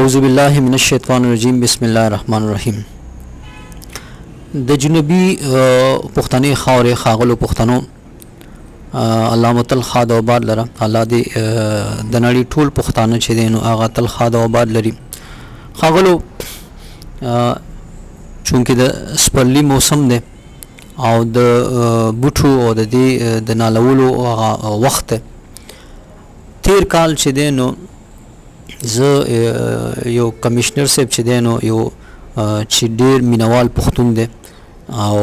اعوذ بالله من الشیطان الرجیم بسم الله الرحمن الرحیم. د جنوبي پښتنې خاورې ښاغلو پښتنو الله متل خاد او آباد لره. الله دې د نړۍ ټول پښتانه چې دي نو هغه تل خاد او آباد لري. ښاغلو چونکې د سپرلې موسم دی او د بوټو او د دې د نالولو وخت تیر کال چې دی نو زه یو کمشنر صاحب چې دی نو یو چې ډېر مینوال پښتون دی او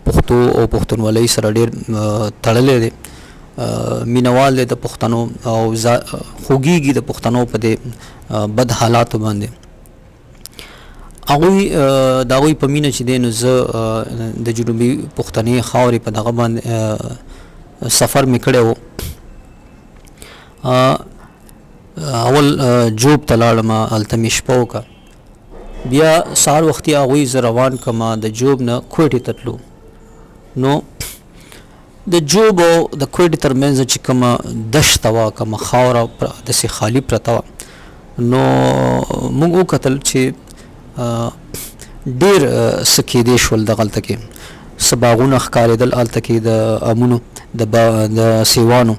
پښتو او پښتونولۍ سره ډېر تړلی دی، مینوال دی د پښتنو او خوږیږي د پښتنو په دې بد حالاتو باندې. هغوی د هغوی په مینه چې دی نو زه د جنوبي پښتنې خاورې په دغه باندې سفر مې کړی و. اول جوب ته لاړم، هلته مې شپه وکړه، بیا سهار وختي هغوی زه روان کړم د جوب نه کوټې ته تلو. نو د جوب او د کوټې تر منځ چې کومه دشته وه، کومه خاوره داسې خالي پرته وه، نو موږ وکتل چې ډېر څه کېدی شول دغلته کې، څه باغونه ښکارېدل هلته کې د امونو د سیوانو،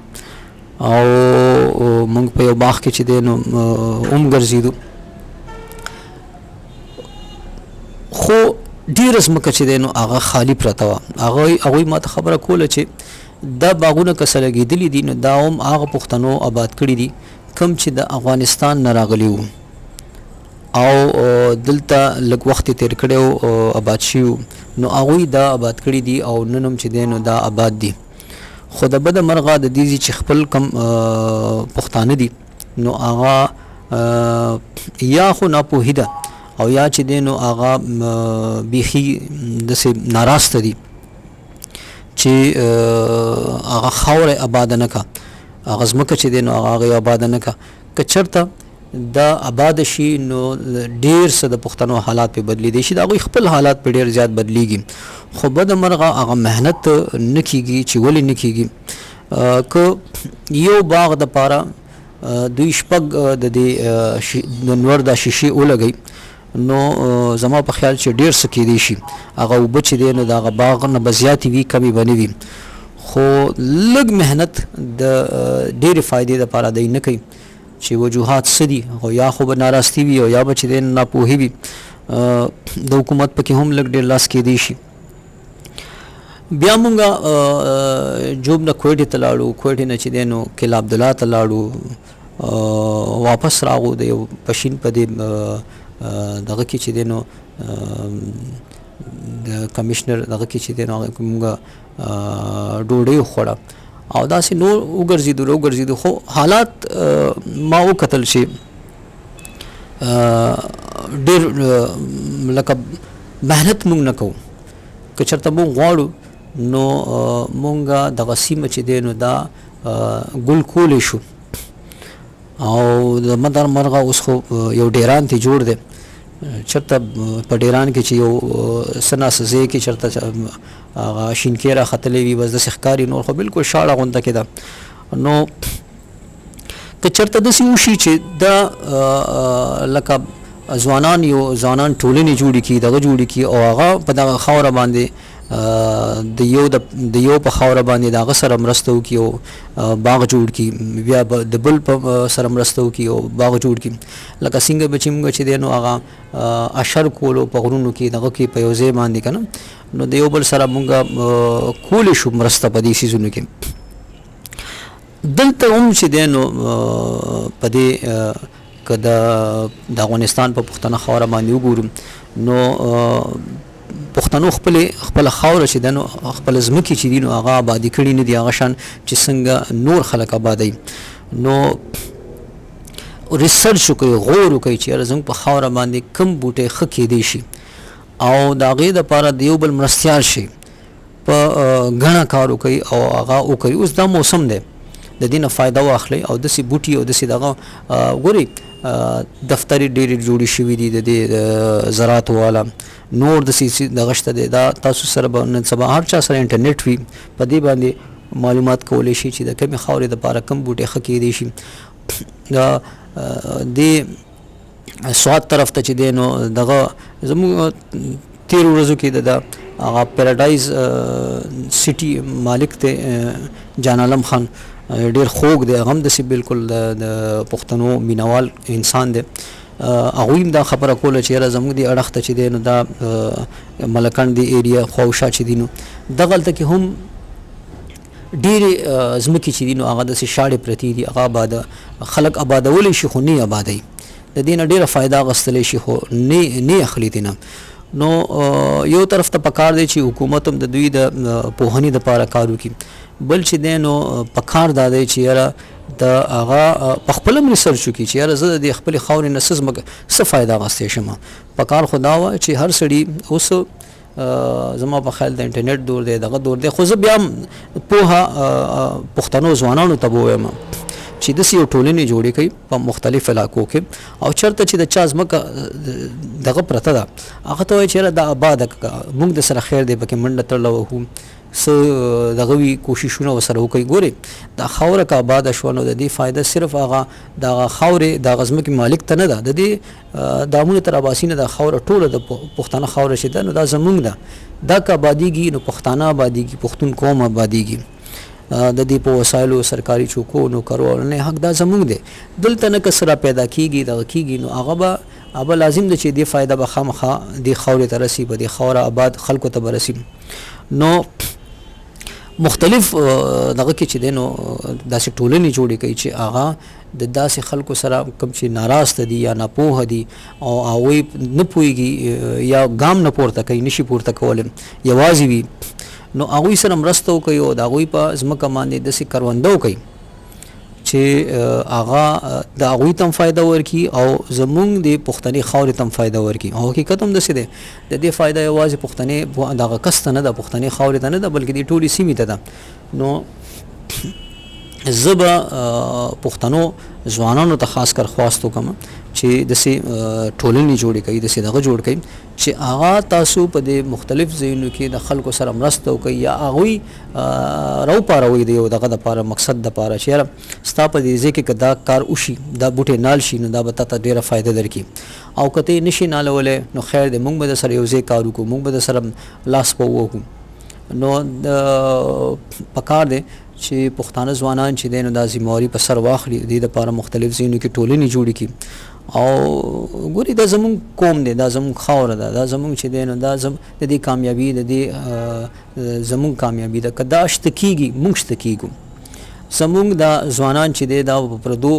او موږ په یو باغ کې چې دی نو ګرځېدو، خو ډېره ځمکه چې دی نو هغه خالي پرته وه. هغوی ما ته خبره کوله چې دا باغونه که څه لګېدلي دي نو دا هم هغه پښتنو آباد کړي دي کوم چې د افغانستان نه راغلي وو او دلته لږ وخت یې تېر کړی و، آباد شوي وو، نو هغوی دا آباد کړي دي او نن هم چې دی نو دا آباد دي. خو د بده مرغه د دې چې خپل کم پښتانه دي نو هغه یا خو ناپوهي ده او یا چې دی نو هغه بیخي داسې ناراسته دي چې هغه خاوره آباده نه کړه، هغه ځمکه چې دی نو هغه آباده نه کړه. که چېرته دا آباده شي نو ډېر څه د پښتنو حالات پې بدلیدی شي، د هغوی خپل حالات پې ډېر زیات بدلیږي، خو بده مرغه هغه محنت نه کېږي. چې ولې نه کېږي؟ که یو باغ دپاره دوی شپږ د دې نور دا شیشې ولګوي نو زما په خیال چې ډېر څه کېدی شي، هغه اوبه چې دی نو د هغه باغ نه به زیاتې وي کمې به نه وي، خو لږ محنت د ډېرې فایدې دپاره دی نه کوي چې وجوهات څه دي، خو یا خو به ناراستي وي او یا به چې دی ناپوهي وي، د حکومت پکې هم لږ ډېر لاس کېدی شي. بیا مونږ جوب نه کوټې ته لاړو، کوټې نه چې دی نو قلعه عبدالله ته لاړو، واپس راغو د یو پشین په دې دغه کې چې دی نو د کمشنر دغه کې چې دی نو هغه مونږ ډوډۍ وخوړه او داسې نور وګرځېدو، خو حالات ما وکتل چې ډېر لکه محنت مونږ نه کوو. که چېرته مونږ غواړو نو مونږ دغه سیمه چې دی نو دا ګل کولی شو، او د مدار مرغه اوس خو یو ډیران ته جوړ دی، چېرته په ډیران کې چې یو څه ناسه ځای کې چېرته هغه شینکۍ راختلی وي بس داسې ښکاري، نور خو بلکل شاړه غونډه کې ده. نو که چېرته داسې وشي چې دا لکه ځوانان ټولنې جوړې کړي، دغه جوړې کړي او هغه په دغه خاوره باندې د یو په خاوره باندې د هغه سره مرسته وکړي او باغ جوړ کړي، بیا د بل په سره مرسته وکړي او باغ جوړ کړي. لکه څنګه به چې موږ چې دی نو هغه اشر کولو په غرونو کې دغه کې په یو ځای باندې که نه، نو د یو بل سره موږ کولی شو مرسته په دې څیزونو کې. دلته هم چې دی نو په دې که د افغانستان په پښتنه خاوره باندې وګورو نو پښتنو خپله خاوره چې ده نو خپله ځمکې چې دي نو هغه آبادي کړي نه دي هغه شان چې څنګه نور خلک آبادوي. نو ریسرچ وکړئ، غور وکړئ چې یاره زموږ په خاوره باندې کوم بوټی ښه کېدی شي او د هغې دپاره د یو بل مرستیال شي، په ګڼه کار وکړئ او هغه وکړئ. اوس دا موسم دی، د دې نه فایده واخلئ او داسې بوټي او داسې دغه ګورئ دفترې ډېرې جوړې شوي دي د دې زراعتو والا، نور داسې دغه شته دی. دا تاسو سره به نن سبا هر چا سره انټرنیټ وي، په دې باندې معلومات کولی شي چې د کومې خاورې دپاره کوم بوټی ښه کېدی شي. د سواد طرف ته چې دی نو دغه زموږ تیر ورځو کې د هغه پیراډایز سټي مالک ته جان عالم خان ډیر خوږ دی، هغه هم داسې بالکل د پښتنو مینوال انسان دی. هغوی هم دا خبره کوله چې یاره زموږ د اړخ ته چې دی نو دا ملکان دی ایریا خواوشا چې دی نو دغلته کې هم ډېرې ځمکې چې دي نو هغه داسې شاړې پرتې دي، هغه آباده خلک آبادولی شي خو نه آبادوي، د دې نه ډېره فایده اخیستلی شي خو نه اخلي دې نه. نو یو طرف ته پکار دی چې حکومت هم د دوی د پوهنې دپاره کار وکړي، بل چې دی نو پکار دا دی چې یاره د هغه په خپل هم ریسرچ وکړي چې یاره زه د خپلې خاورې نه څه فایده اخیستی شم. پکار خو دا وه چې هر سړي اوس زما په خیال د انټرنیټ دور دی دغه دور دی، خو زه بیا هم پوهه پښتنو ځوانانو ته به ووایم چې داسې یو ټولنې جوړې کوي په مختلف علاقو کې، او چېرته چې د چا ځمکه دغه پرته ده هغه ته وایي چې یاره دا آباده کړه، موږ د سره خیر دی پکې منډه تړله وهو څه دغه وي کوششونه ورسره وکړي. ګورې دا خاوره که آباده شوه نو د دې فایده صرف هغه دغه خاورې دغه ځمکې مالک ته نه ده، د دې دامونه تر اباسي نه دا خاوره ټوله د پښتانه خاوره چې ده نو دا زموږ ده، دا که آبادېږي نو پښتانه آبادېږي، پښتون قوم آبادېږي، د دې په وسایلو سرکاري چوکو نوکرو نه حق دا زموږ دی. دلته نه که څه را پیدا کېږي دغه کېږي نو هغه به لازم ده چې دې فایده به خامخا دې خاورې ته رسي، به دې خاوره آباد خلکو ته به رسي. نو مختلف دغه کې چې دی نو داسې ټولنې جوړې کوي چې هغه د داسې خلکو سره کوم چې ناراسته دي یا ناپوهه دي او هغوی نه پوهېږي یا ګام نه پورته کوي، نشي پورته کولی، یوازې وي، نو هغوی سره مرسته وکوي او د هغوی په ځمکه باندې داسې کرونده وکوي چې هغه د هغوی ته هم فایده ورکړي او زموږ د پښتنې خاورې ته هم فایده ورکړي. او حقیقت هم داسې دی، د دې فایده یوازې پښتنې دغه کس ته نه ده، پښتنې خاورې ته نه ده، بلکې د ټولې سیمې ته ده. نو زه به پښتنو ځوانانو ته خاص کر خواست وکړم چې داسې ټولنې جوړې کوي، داسې دغه جوړ کوي چې هغه تاسو په دې مختلف ځایونو کې د خلکو سره مرسته وکړي یا هغوی راوپاروئ د یو دغه دپاره مقصد دپاره چې یاره ستا په دې ځای کې که دا کار وشي دا بوټی نال شي نو دا به تا ته ډېره فایده درکړي، او که ته یې نشي نالولی نو خیر دی، موږ به د سره یو ځای کار وکړو، موږ به د سره لاس په ووهو. نو پکار دی چې پښتانه ځوانان چې دی نو دا ذمهواري په سر واخلي، د دې دپاره مختلف ځایونو کې ټولنې جوړې کړي. او ګوري دا زموږ قوم دی، دا زموږ خاوره ده، دا زموږ چې دی نو دا د دې کامیابي د دې زموږ کامیابي ده. که دا شته کېږي موږ شته کېږو، زموږ دا ځوانان چې دی دا په پردو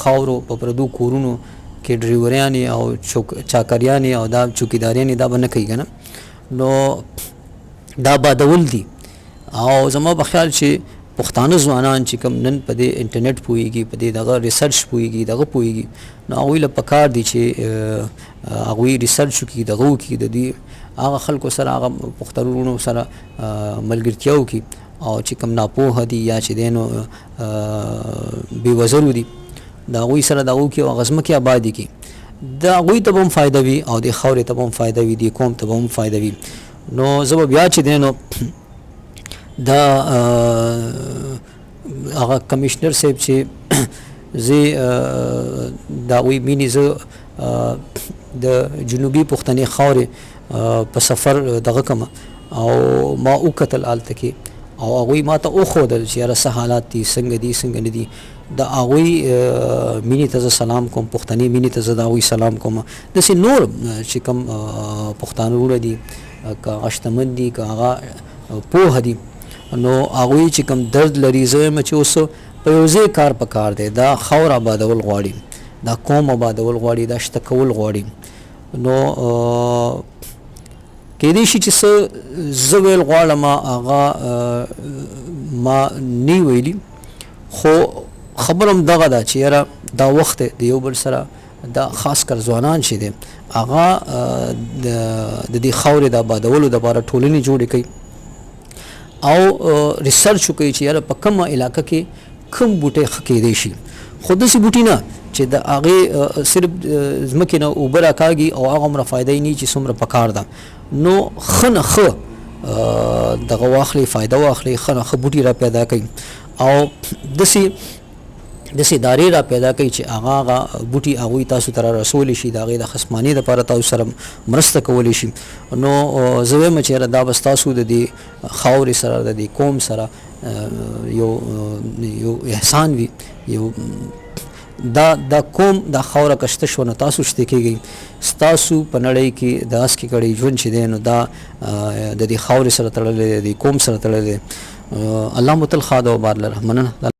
خاورو په پردو کورونو کې ډریوریانې او چاکریانې او دا چوکیداریانې دا به نه کوي که نه، نو دا بادول دي. او زما په خیال چې پښتانه ځوانان چې کوم نن په دې انټرنیټ پوهېږي، په دې دغه ریسرچ پوهېږي، دغه پوهېږي، نو هغوی له پکار دي چې هغوی ریسرچ وکړي، دغه وکړي، د دې هغه خلکو سره هغه پښتنو سره ملګرتیا وکړي، او چې کوم ناپوهه دي یا چې دی نو بې وزرو دي د هغوی سره دغه وکړي او هغه ځمکې آبادې کړي، د هغوی ته به هم فایده وي او د خاورې ته به هم فایده وي، د قوم ته به هم فایده وي. نو زه به بیا چې دی نو دا هغه کمیشنر صاحب چې زه د هغوی مینې زه د جنوبي پښتنې خاورې په سفر دغه کړم او ما وکتل هلته کې، او هغوی ما ته وښودل چې یاره څه حالات دي، څنګه دي، څنګه نه دي. د هغوی مینې ته زه سلام کوم، پښتنې مینې ته زه د هغوی سلام کوم. داسې نور چې کوم پښتانه وروڼه دي، که هغه شتمن دي، که هغه پوهه دي، نو هغوی چې کوم درد لري، زه وایم چې اوس په یو ځای کار پکار دی، دا خاوره آبادول غواړي، دا قوم آبادول غواړي، دا شته کول غواړي. نو کېدای شي چې څه زه ویل غواړم هغه ما نه ویلي، خو خبره هم دغه ده چې یاره دا وخت د یو بل سره دا خاص کر ځوانان چې دی هغه د دې خاورې د آبادولو دپاره ټولنې جوړې کوي او ریسرچ وکوي چې یاره په کومه علاقه کې کوم بوټی ښه کېدی شي، خو داسې بوټي نه چې د هغې صرف ځمکې نه اوبه راکاږي او هغه هومره فایده یې نه چې څومره پکار ده. نو ښه نه ښه دغه واخلي، فایده واخلي، ښه نه ښه بوټي را پیدا کوي. او داسې د سیدارې را پیدا کوي چې هغه بوټي هغوی تاسو ته رسول شي، د هغې د خصمانۍ دپاره تاسو سره مرسته کولی شي. نو زه وایم چې دا بس تاسو د دې خاورې سره د دې قوم سره یو احسان وي، یو دا قوم دا خاوره کشته شو نو تاسو شته کېږئ. ستاسو په نړۍ کې د اس کې کړی ژوند چې دی نو دا د دې خاورې سره تړلی دی، د دې قوم سره تړلی دی. الله متل خاد او بار لره مننه.